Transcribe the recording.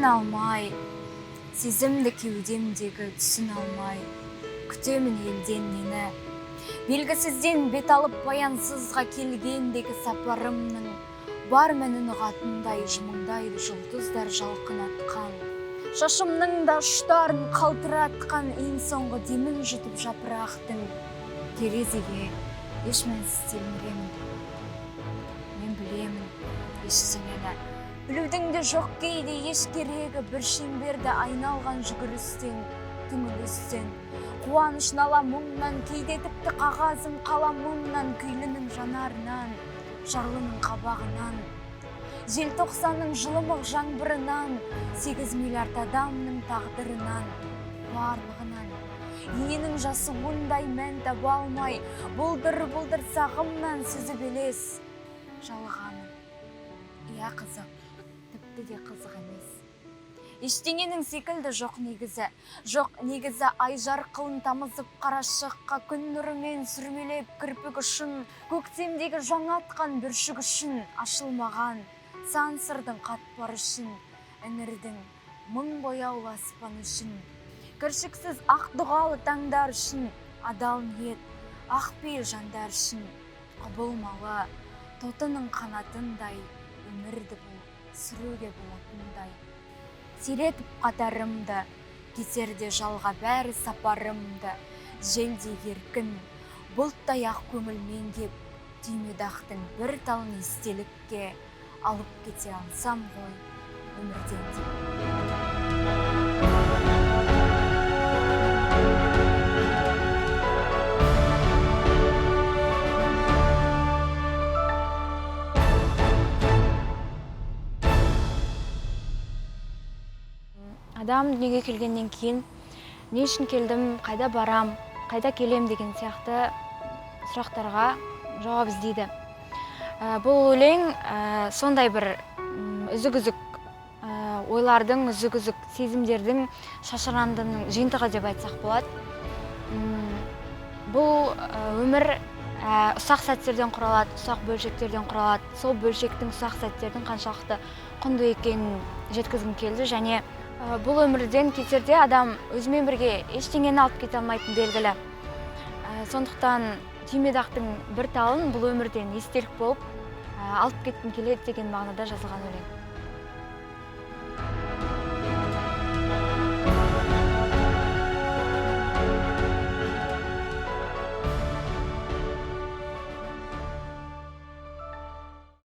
алмай, сезімді кеудемдегі түсін алмай, күтемін елден нені. Белгісізден бет алып баянсызға келгендегі сапарымның бар мәнін ұғатындай жымыңдайды жұлдыздар жалқын атқан. Шашымның да ұштарын қалтыратқан ең соңғы демін жұтып жапырақтың терезеге еш мәнсіз телміремін. Мен білемін ештеңені, білудің де жоқ кейде еш керегі, бір шеңберді айналған жүгірістен, түңілістен, қуаныш нала мұңнан, кейде тіпті қағазым қаламымнан, күйлінің жанарынан, жарлының қабағынан, желтоқсанның жылымық жаңбырынан, 8 миллиард адамның тағдырынан, барлығынан, енің жасы ондай мән таба алмай, бұлдыр-бұлдыр сағымнан сүзіп елес. Жалғаным, иә қызық, тіпті де қызық емес. Ештеңенің секілді жоқ негізі. Жоқ негізі ай жарқылын тамызып қарашыққа, күн нұрымен сүрмелеп кірпік ұшын, көктемдегі жаңа атқан бүршік үшін, ашылмаған сан сырдың қатпар үшін, іңірдің мың бояулы аспан үшін, кіршіксіз ақ дұғалы таңдар үшін, адал ниет, ақ пейіл жандар үшін, құбылмалы тотының қанатындай, өмірді бұл сүруге болатындай. Сиретіп қатарымды, кетерде жалға бәрі сапарымды, желдей еркін, бұлттай ақ көңілмен кеп, түймедақтың бір талын естелікке алып кете алсам ғой өмірден деп. Адам дүниеге келгеннен кейін не үшін келдім, қайда барам, қайда келем деген сияқты сұрақтарға жауап іздейді. Бұл өлең сондай бір үзік-үзік ойлардың, үзік-үзік сезімдердің шашырандының жиынтығы деп айтсақ болады. Бұл өмір ұсақ сәттерден құралады, ұсақ бөлшектерден құралады. Сол бөлшектің ұсақ сәттердің қаншалықты құнды екенін жеткізгім келді, және бұл өмірден кетерде адам өзімен бірге ештеңені алып кете алмайтын белгілі. Сондықтан түймедақтың бір талын бұл өмірден естелік болып алып кеткім келеді деген мағынада жазылған өлең.